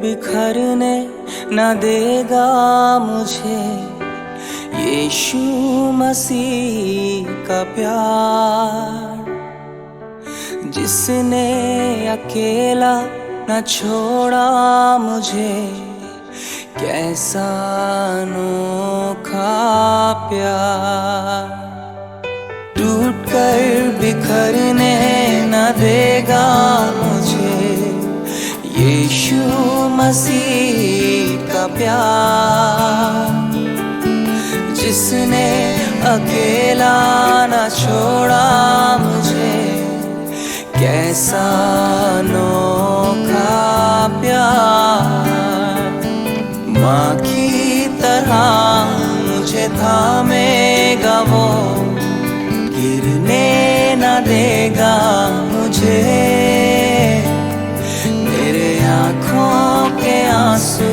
बिखरने न देगा मुझे यीशु मसीह का प्यार, जिसने अकेला न छोड़ा मुझे, कैसा अनोखा प्यार। टूट कर बिखरने न देगा मुझे यीशु मसीह का प्यार, जिसने अकेला न छोड़ा मुझे, कैसा अनोखा प्यार। माँ की तरह मुझे थामेगा वो, गिरने न देगा मुझे, मेरे आँखों के आंसू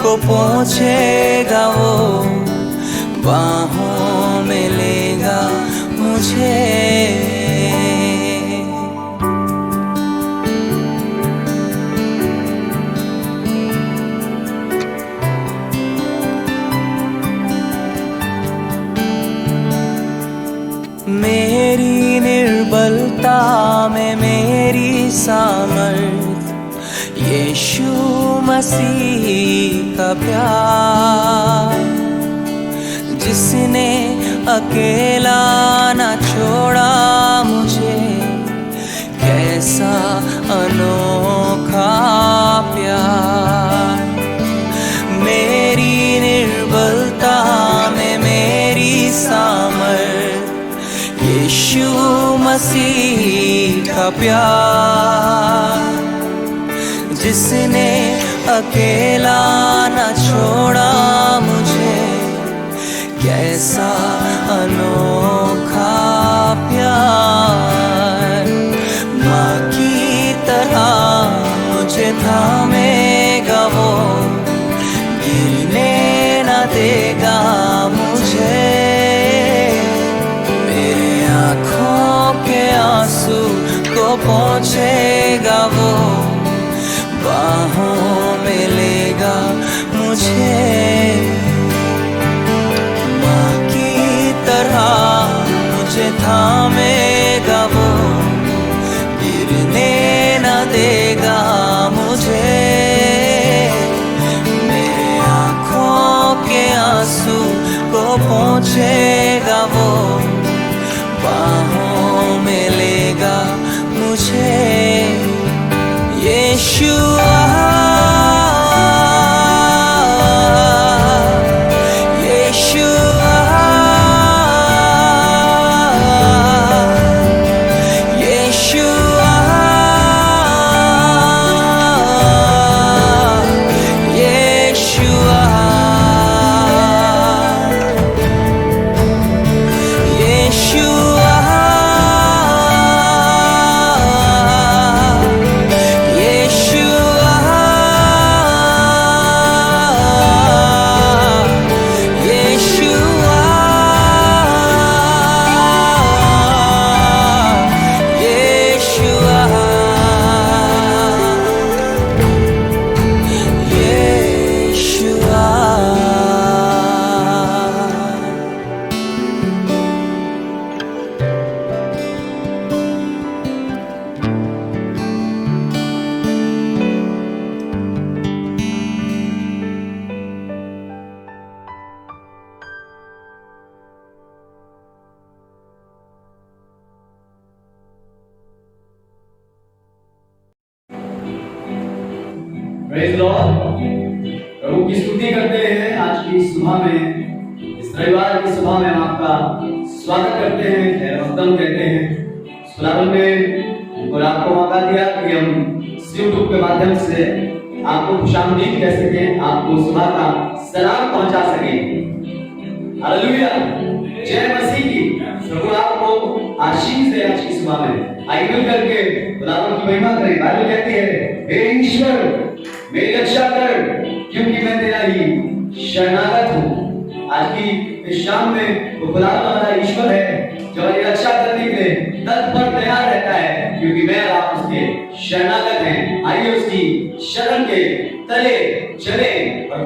को पोंछेगा वो, बाहों में लेगा मुझे। मेरी निर्बलता में मेरी सामर्थ, यीशु मसीह का प्यार, जिसने अकेला न छोड़ा मुझे, कैसा अनोखा प्यार। मेरी निर्बलता में मेरी सामर्थ, यीशु मसीह का प्यार, जिसने अकेला न छोड़ा मुझे, कैसा अनोखा प्यार। माँ की तरह मुझे थामेगा वो, गिरने न देगा मुझे, मेरे आँखों के आंसू को पोंछेगा वो, बाहों में लेगा मुझे। मुझे थामेगा वो, गिरने न देगा मुझे, मेरे आँखों के आंसू को पोंछेगा वो, बाहों में लेगा मुझे। यीशु प्रेज़ लॉर्ड। प्रभु की स्तुति करते हैं। आज की सुबह में, इस रविवार की सुबह में आपका स्वागत करते हैं, खैर मकदम कहते हैं। इस प्रारंभ में और आपको मौका दिया कि हम YouTube के माध्यम से आपको खुशामदीद कह सकें, आपको सुबह का सलाम पहुंचा सकें। हालेलुया, जय मसीह की। प्रभु आपको आशीष दे आज की सुबह में। आइए मिल करके खुदावंद की महिमा करें। बाइबल कहती है, हे ईश्वर मेरी रक्षा कर, क्योंकि मैं तेरा ही शरणागत हूँ। आज की इस शाम में वो खुदावंद हमारा ईश्वर है जो हमारी रक्षा करने के लिए तत्पर तैयार रहता है, क्योंकि मैं आप उसके शरणागत हैं। आइए उसकी शरण के तले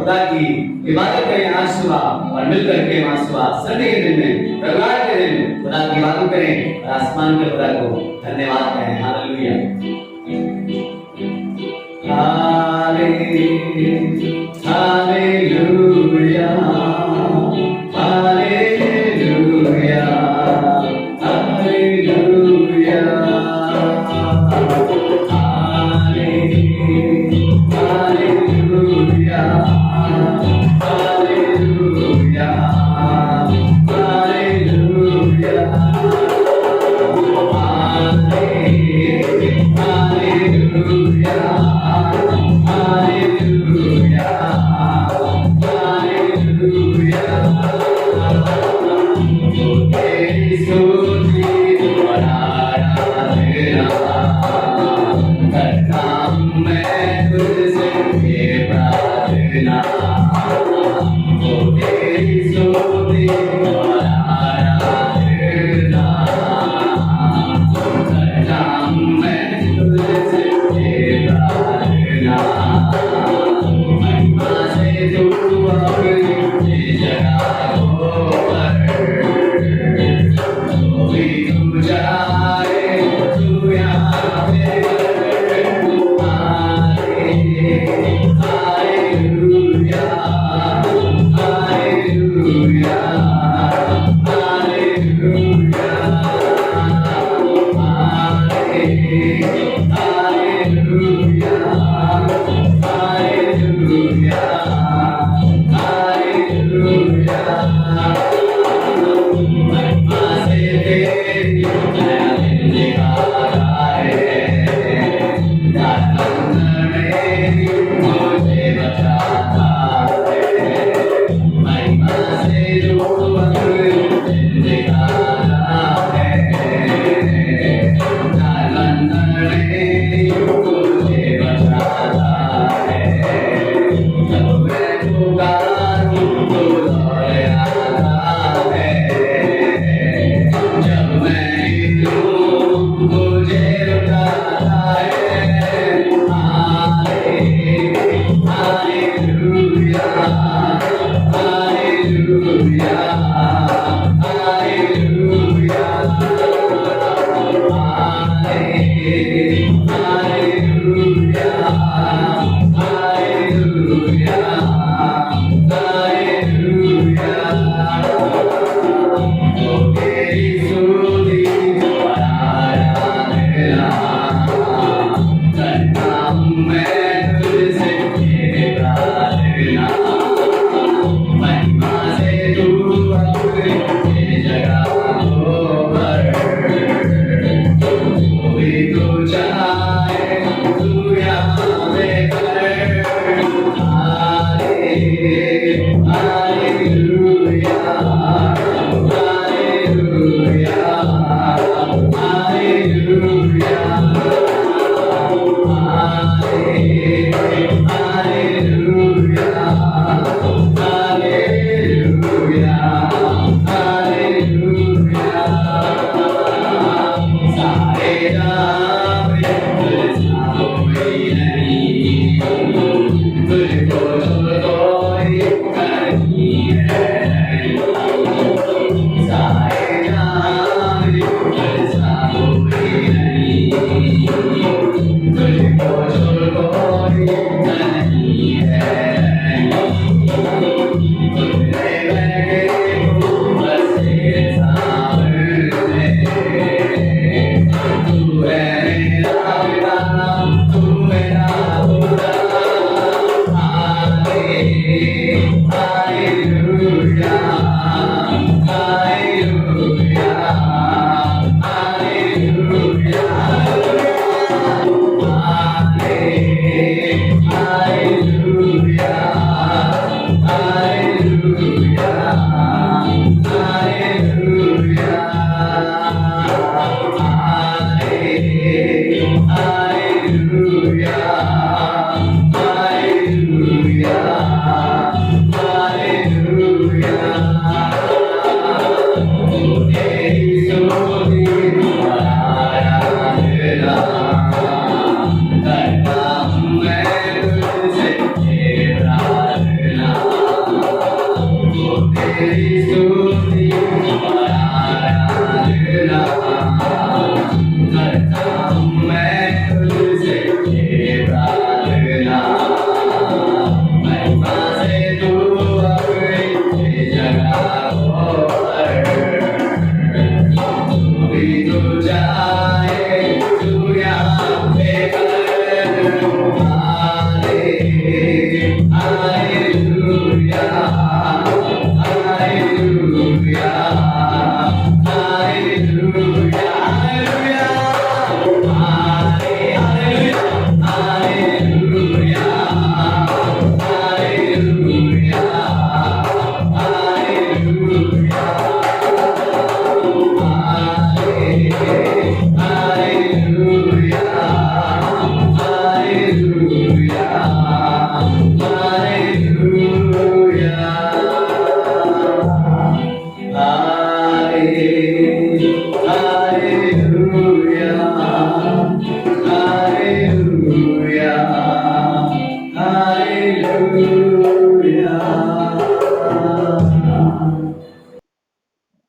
खुदा की इबादत करें आज सुबह और मिलकर के आज सुबह संडे के दिन में रविवार के दिन खुदा की इबादत करें और आसमान के खुदा को धन्यवाद करें। Hallelujah hallelujah hallelujah hallelujah hallelujah hallelujah hallelujah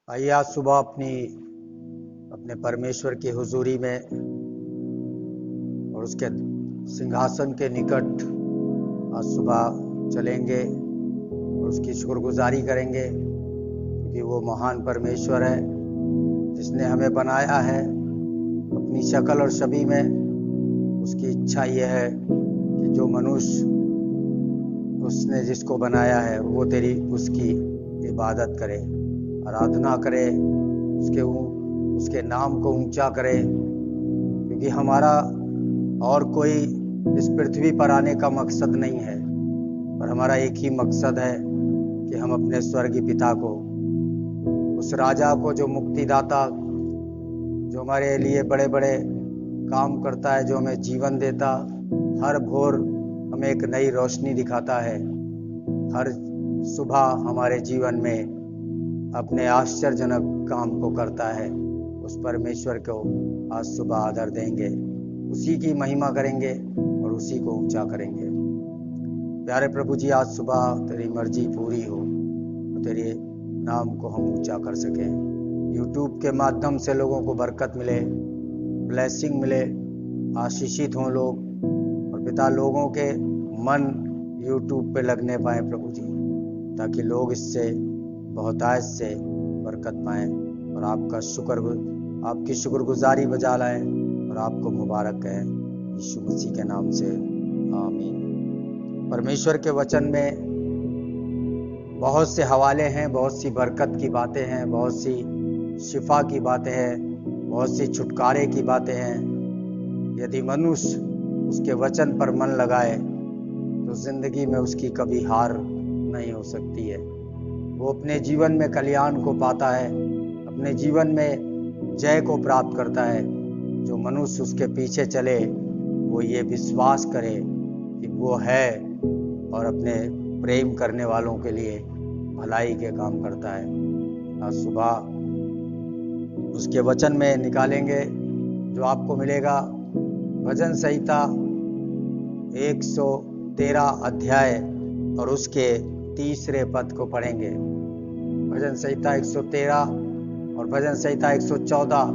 आइए आज सुबह अपने परमेश्वर की हुजूरी में और उसके सिंहासन के निकट आज सुबह चलेंगे और उसकी शुक्रगुजारी करेंगे, क्योंकि वो महान परमेश्वर है जिसने हमें बनाया है अपनी शक्ल और छवि में। उसकी इच्छा ये है कि जो मनुष्य उसने जिसको बनाया है वो उसकी इबादत करे, आराधना करे, उसके नाम को ऊंचा करे, क्योंकि हमारा और कोई इस पृथ्वी पर आने का मकसद नहीं है, पर हमारा एक ही मकसद है कि हम अपने स्वर्गीय पिता को, उस राजा को जो मुक्तिदाता, जो हमारे लिए बड़े बड़े काम करता है, जो हमें जीवन देता, हर भोर हमें एक नई रोशनी दिखाता है, हर सुबह हमारे जीवन में अपने आश्चर्यजनक काम को करता है, उस परमेश्वर को आज सुबह आदर देंगे, उसी की महिमा करेंगे और उसी को ऊंचा करेंगे। प्यारे प्रभु जी, आज सुबह तेरी मर्जी पूरी हो तो तेरे नाम को हम ऊंचा कर सकें। यूट्यूब के माध्यम से लोगों को बरकत मिले, ब्लेसिंग मिले, आशीषित हों लोग, और पिता लोगों के मन यूट्यूब पे लगने पाए प्रभु जी, ताकि लोग इससे बहुतायत से बरकत पाएं और आपकी शुक्रगुजारी बजा लाएं और आपको मुबारक कहें, यीशु मसीह के नाम से आमीन। परमेश्वर के वचन में बहुत से हवाले हैं, बहुत सी बरकत की बातें हैं, बहुत सी शिफा की बातें हैं, बहुत सी छुटकारे की बातें हैं। यदि मनुष्य उसके वचन पर मन लगाए तो जिंदगी में उसकी कभी हार नहीं हो सकती है। वो अपने जीवन में कल्याण को पाता है, अपने जीवन में जय को प्राप्त करता है। जो मनुष्य उसके पीछे चले वो ये विश्वास करे कि वो है और अपने प्रेम करने वालों के लिए भलाई के काम करता है। आज सुबह उसके वचन में निकालेंगे जो आपको मिलेगा। भजन संहिता 113 अध्याय और उसके 3 पद को पढ़ेंगे। भजन संहिता 113 और भजन संहिता 114,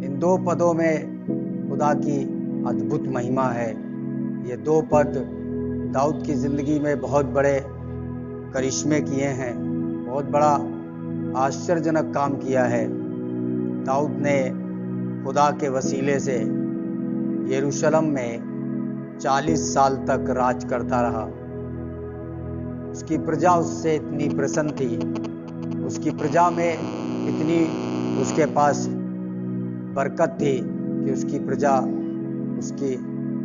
इन 2 पदों में खुदा की अद्भुत महिमा है। ये 2 पद दाऊद की जिंदगी में बहुत बड़े करिश्मे किए हैं, बहुत बड़ा आश्चर्यजनक काम किया है। दाऊद ने खुदा के वसीले से यरूशलेम में 40 साल तक राज करता रहा। उसकी प्रजा उससे इतनी प्रसन्न थी, उसकी प्रजा में इतनी उसके पास बरकत थी कि उसकी प्रजा उसकी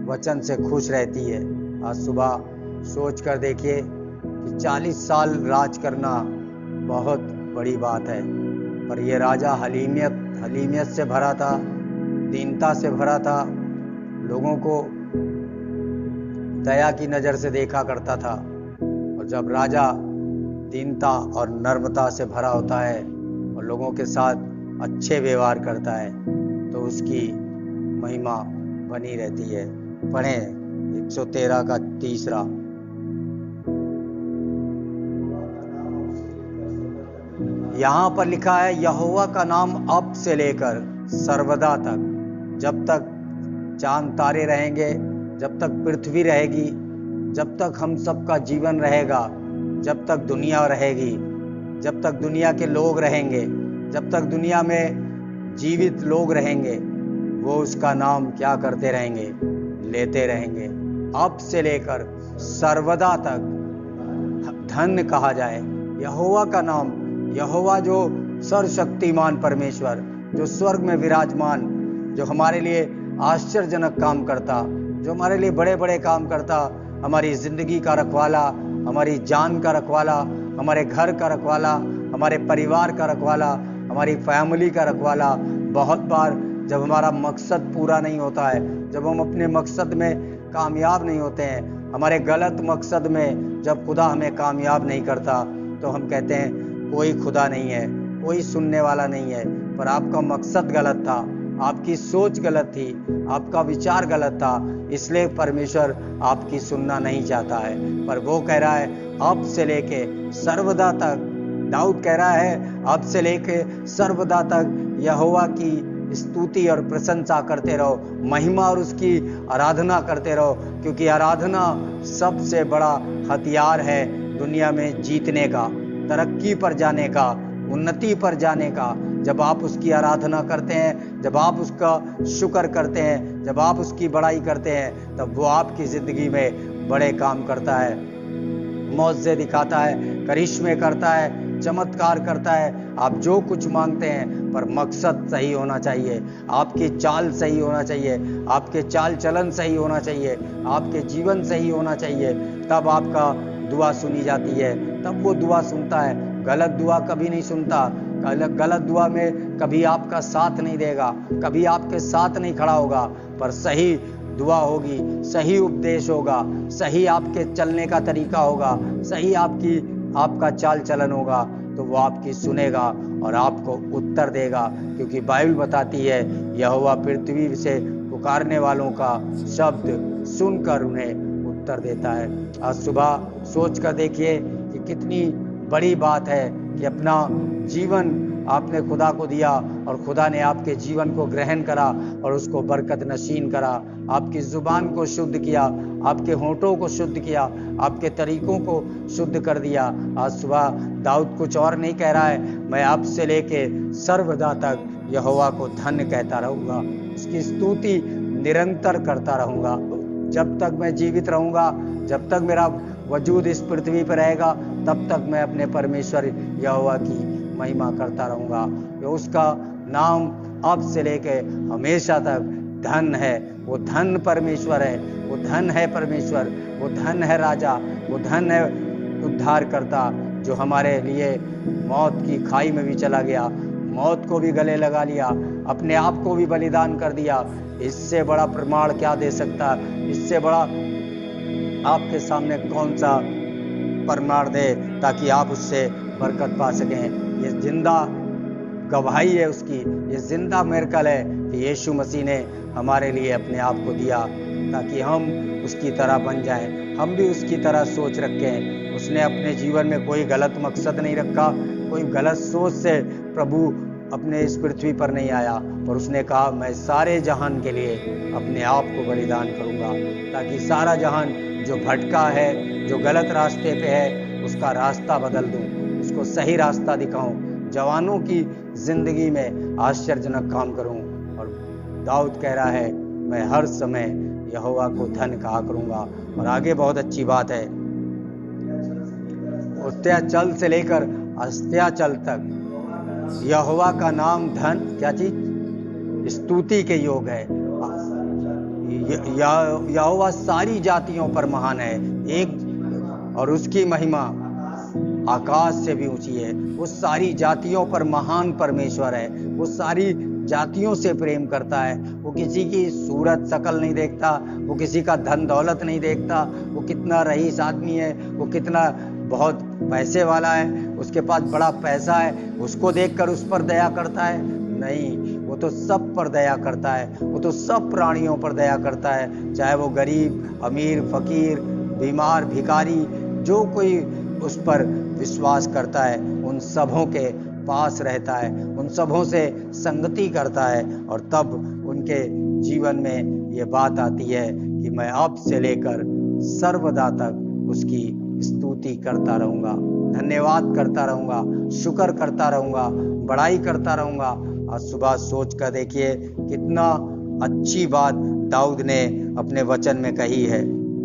वचन से खुश रहती है। आज सुबह सोच कर देखिए कि 40 साल राज करना बहुत बड़ी बात है, पर यह राजा हलीमियत से भरा था, दीनता से भरा था, लोगों को दया की नज़र से देखा करता था। और जब राजा दीनता और नम्रता से भरा होता है और लोगों के साथ अच्छे व्यवहार करता है तो उसकी महिमा बनी रहती है। पढ़ें 113 का 3। यहाँ पर लिखा है, यहोवा का नाम अब से लेकर सर्वदा तक, जब तक चांद तारे रहेंगे, जब तक पृथ्वी रहेगी, जब तक हम सबका जीवन रहेगा, जब तक दुनिया रहेगी, जब तक दुनिया के लोग रहेंगे, जब तक दुनिया में जीवित लोग रहेंगे, वो उसका नाम क्या करते रहेंगे? लेते रहेंगे। अब से लेकर सर्वदा तक धन्य कहा जाए यहोवा का नाम। यहोवा जो सर्वशक्तिमान परमेश्वर, जो स्वर्ग में विराजमान, जो हमारे लिए आश्चर्यजनक काम करता, जो हमारे लिए बड़े बड़े काम करता, हमारी जिंदगी का रखवाला, हमारी जान का रखवाला, हमारे घर का रखवाला, हमारे परिवार का रखवाला, हमारी फैमिली का रखवाला, बहुत बार जब हमारा मकसद पूरा नहीं होता है, जब हम अपने मकसद में कामयाब नहीं होते हैं, हमारे गलत मकसद में जब खुदा हमें कामयाब नहीं करता, तो हम कहते हैं कोई खुदा नहीं है, कोई सुनने वाला नहीं है। पर आपका मकसद गलत था, आपकी सोच गलत थी, आपका विचार गलत था, इसलिए परमेश्वर आपकी सुनना नहीं चाहता है। पर वो कह रहा है अब से लेके सर्वदा तक, दाऊद कह रहा है अब से लेके सर्वदा तक यहोवा की स्तुति और प्रशंसा करते रहो, महिमा और उसकी आराधना करते रहो, क्योंकि आराधना सबसे बड़ा हथियार है दुनिया में जीतने का, तरक्की पर जाने का, उन्नति पर जाने का। जब आप उसकी आराधना करते हैं, जब आप उसका शुक्र करते हैं, जब आप उसकी बड़ाई करते हैं, तब वो आपकी जिंदगी में बड़े काम करता है, मौजे दिखाता है, करिश्मे करता है, चमत्कार करता है। आप जो कुछ मांगते हैं, पर मकसद सही होना चाहिए, आपकी चाल सही होना चाहिए, आपके चाल चलन सही होना चाहिए, आपके जीवन सही होना चाहिए, तब आपका दुआ सुनी जाती है, तब वो दुआ सुनता है। गलत दुआ कभी नहीं सुनता, गलत दुआ में कभी आपका साथ नहीं देगा, कभी आपके साथ नहीं खड़ा होगा। पर सही दुआ होगी, सही उपदेश होगा, सही आपके चलने का तरीका होगा, सही आपका चाल चलन होगा, तो वो आपकी सुनेगा और आपको उत्तर देगा। क्योंकि बाइबल बताती है यहोवा पृथ्वी से पुकारने वालों का शब्द सुनकर उन्हें उत्तर देता है। आज सुबह सोच कर देखिए कि कितनी बड़ी बात है कि अपना जीवन आपने खुदा को दिया और खुदा ने आपके जीवन को ग्रहण करा और उसको बरकत नशीन करा, आपकी जुबान को शुद्ध किया, आपके होंठों को शुद्ध किया, आपके तरीकों को शुद्ध कर दिया। आज सुबह दाऊद कुछ और नहीं कह रहा है, मैं अब से लेके सर्वदा तक यहोवा को धन्य कहता रहूंगा, उसकी स्तुति निरंतर करता रहूंगा। जब तक मैं जीवित रहूंगा, जब तक मेरा वजूद इस पृथ्वी पर रहेगा, तब तक मैं अपने परमेश्वर यहोवा की महिमा करता रहूंगा। उसका नाम अब से लेके हमेशा तक धन है। वो धन परमेश्वर है, वो धन है परमेश्वर, वो धन है राजा, वो धन है उद्धार करता, जो हमारे लिए मौत की खाई में भी चला गया, मौत को भी गले लगा लिया, अपने आप को भी बलिदान कर दिया। इससे बड़ा प्रमाण क्या दे सकता, इससे बड़ा आपके सामने कौन सा प्रमाण दे ताकि आप उससे बरकत पा सकें। ये जिंदा गवाही है उसकी, ये जिंदा मिरेकल है कि यीशु मसीह ने हमारे लिए अपने आप को दिया ताकि हम उसकी तरह बन जाएं, हम भी उसकी तरह सोच रखें। उसने अपने जीवन में कोई गलत मकसद नहीं रखा, कोई गलत सोच से प्रभु अपने इस पृथ्वी पर नहीं आया, पर उसने कहा मैं सारे जहान के लिए अपने आप को बलिदान करूंगा, ताकि सारा जहान जो भटका है, जो गलत रास्ते पे है, उसका रास्ता बदल दूं, उसको सही रास्ता दिखाऊं, जवानों की जिंदगी में आश्चर्यजनक काम करूं। और दाऊद कह रहा है मैं हर समय यहोवा को धन कहा करूंगा। और आगे बहुत अच्छी बात है, अस्त्याचल से लेकर अस्त्याचल तक यहोवा का नाम धन क्या चीज स्तुति के योग है। यहोवा सारी जातियों पर महान है, एक और उसकी महिमा आकाश से भी ऊंची है। वो सारी जातियों पर महान परमेश्वर है, वो सारी जातियों से प्रेम करता है। वो किसी की सूरत शकल नहीं देखता, वो किसी का धन दौलत नहीं देखता, वो कितना रईस आदमी है, वो कितना बहुत पैसे वाला है, उसके पास बड़ा पैसा है, उसको देखकर उस पर दया करता है। नहीं, वो तो सब पर दया करता है, वो तो सब प्राणियों पर दया करता है, चाहे वो गरीब, अमीर, फकीर, बीमार, भिखारी, जो कोई उस पर विश्वास करता है उन सबों के पास रहता है, उन सबों से संगति करता है। और तब उनके जीवन में ये बात आती है कि मैं अब से लेकर सर्वदा तक उसकी स्तुति करता रहूंगा, धन्यवाद करता रहूंगा, शुक्र करता रहूंगा, बड़ाई करता रहूंगा। आज सुबह सोच कर देखिए कितना अच्छी बात दाऊद ने अपने वचन में कही है।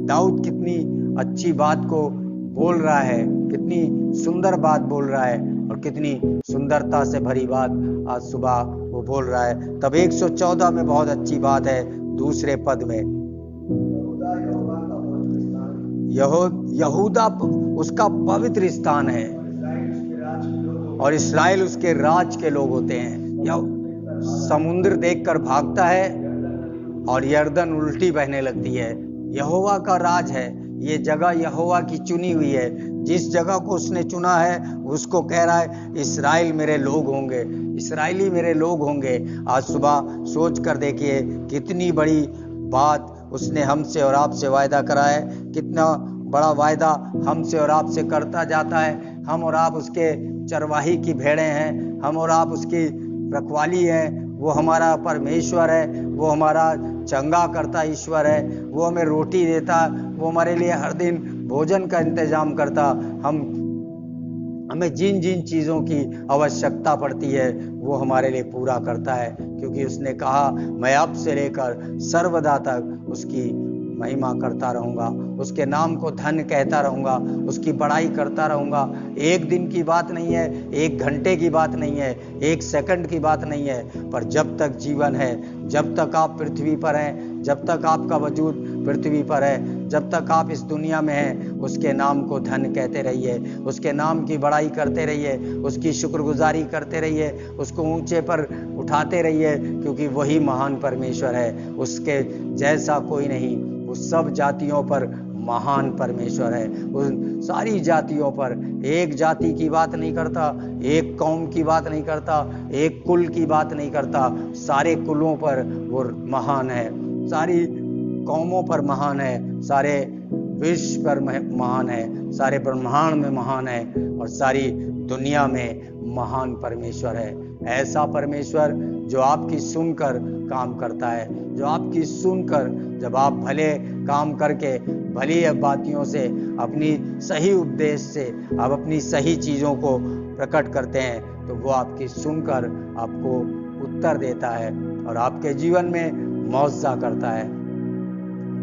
दाऊद कितनी अच्छी बात को बोल रहा है, कितनी सुंदर बात बोल रहा है और कितनी सुंदरता से भरी बात आज सुबह वो बोल रहा है। तब 114 में बहुत अच्छी बात है, दूसरे पद में यहूदा उसका पवित्र स्थान है और इस्राएल उसके राज के लोग होते हैं। समुद्र देखकर भागता है और यर्दन उल्टी बहने लगती है। यहोवा का राज है, ये जगह यहोवा की चुनी हुई है। जिस जगह को उसने चुना है उसको कह रहा है इस्राएल मेरे लोग होंगे, इस्राएली मेरे लोग होंगे। आज सुबह सोच कर देखिए कितनी बड़ी बात उसने हमसे और आपसे वायदा करा है। कितना बड़ा वायदा हमसे और आपसे करता जाता है। हम और आप उसके चरवाही की भेड़ें हैं, हम और आप उसकी रखवाली हैं। वो हमारा परमेश्वर है, वो हमारा चंगा करता ईश्वर है, वो हमें रोटी देता, वो हमारे लिए हर दिन भोजन का इंतजाम करता। हमें जिन जिन चीज़ों की आवश्यकता पड़ती है वो हमारे लिए पूरा करता है, क्योंकि उसने कहा मैं अब से लेकर सर्वदा तक उसकी महिमा करता रहूँगा, उसके नाम को धन्य कहता रहूँगा, उसकी बड़ाई करता रहूँगा। एक दिन की बात नहीं है, एक घंटे की बात नहीं है, एक सेकंड की बात नहीं है, पर जब तक जीवन है, जब तक आप पृथ्वी पर हैं, जब तक आपका वजूद पृथ्वी पर है, जब तक आप इस दुनिया में हैं, उसके नाम को धन्य कहते रहिए, उसके नाम की बड़ाई करते रहिए, उसकी शुक्रगुजारी करते रहिए, उसको ऊंचे पर उठाते रहिए, क्योंकि वही महान परमेश्वर है, उसके जैसा कोई नहीं। वो सब जातियों पर महान परमेश्वर है, उन सारी जातियों पर। एक जाति की बात नहीं करता, एक कौम की बात नहीं करता, एक कुल की बात नहीं करता, सारे कुलों पर वो महान है, सारी कौमों पर महान है, सारे विश्व पर महान है, सारे ब्रह्मांड में महान है और सारी दुनिया में महान परमेश्वर है। ऐसा परमेश्वर जो आपकी सुनकर काम करता है, जो आपकी सुनकर जब आप भले काम करके भली बातियों से, अपनी सही उपदेश से आप अपनी सही चीज़ों को प्रकट करते हैं, तो वो आपकी सुनकर आपको उत्तर देता है और आपके जीवन में मुआवजा करता है।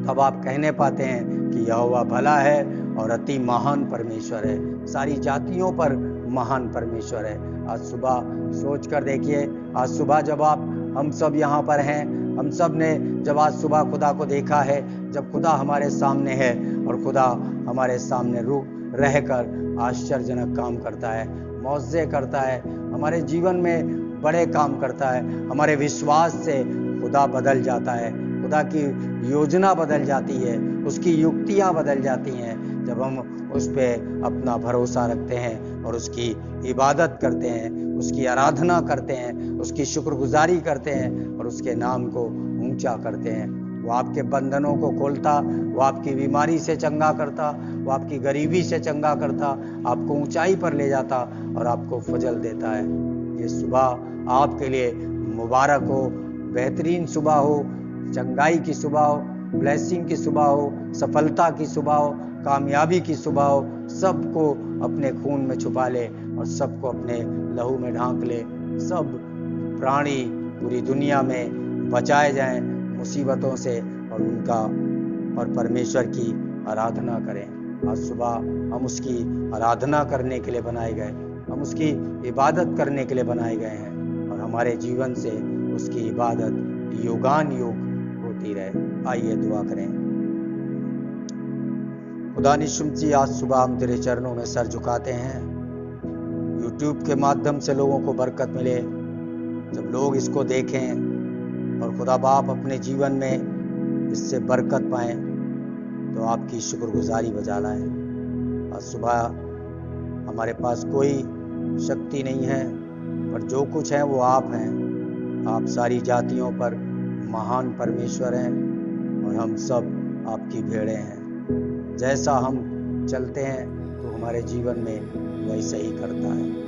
तब आप कहने पाते हैं कि यहोवा भला है और अति महान परमेश्वर है, सारी जातियों पर महान परमेश्वर है। आज सुबह सोच कर देखिए, आज सुबह जब हम सब यहाँ पर हैं, हम सब ने जब आज सुबह खुदा को देखा है, जब खुदा हमारे सामने है और खुदा हमारे सामने रहकर आश्चर्यजनक काम करता है, मौजे करता है, हमारे जीवन में बड़े काम करता है, हमारे विश्वास से खुदा बदल जाता है, खुदा की योजना बदल जाती है, उसकी युक्तियाँ बदल जाती हैं जब हम उस पर अपना भरोसा रखते हैं और उसकी इबादत करते हैं, उसकी आराधना करते हैं, उसकी शुक्रगुजारी करते हैं और उसके नाम को ऊंचा करते हैं। वो आपके बंधनों को खोलता, वो आपकी बीमारी से चंगा करता, वो आपकी गरीबी से चंगा करता, आपको ऊंचाई पर ले जाता और आपको फजल देता है। ये सुबह आपके लिए मुबारक हो, बेहतरीन सुबह हो, चंगाई की सुबह हो, ब्लेसिंग की सुबह हो, सफलता की सुबह हो, कामयाबी की सुबह हो। सबको अपने खून में छुपा ले और सबको अपने लहू में ढांक ले। सब प्राणी पूरी दुनिया में बचाए जाएं मुसीबतों से और परमेश्वर की आराधना करें। आज सुबह हम उसकी आराधना करने के लिए बनाए गए, हम उसकी इबादत करने के लिए बनाए गए हैं और हमारे जीवन से उसकी इबादत युगान युग होती रहे। आइए दुआ करें। खुदा निश्चित जी, आज सुबह हम तेरे चरणों में सर झुकाते हैं। YouTube के माध्यम से लोगों को बरकत मिले, जब लोग इसको देखें और खुदा बाप अपने जीवन में इससे बरकत पाएं तो आपकी शुक्रगुजारी बजा लाएं। आज सुबह हमारे पास कोई शक्ति नहीं है, पर जो कुछ है वो आप हैं। आप सारी जातियों पर महान परमेश्वर हैं और हम सब आपकी भेड़ें हैं। जैसा हम चलते हैं तो हमारे जीवन में वैसा ही करता है।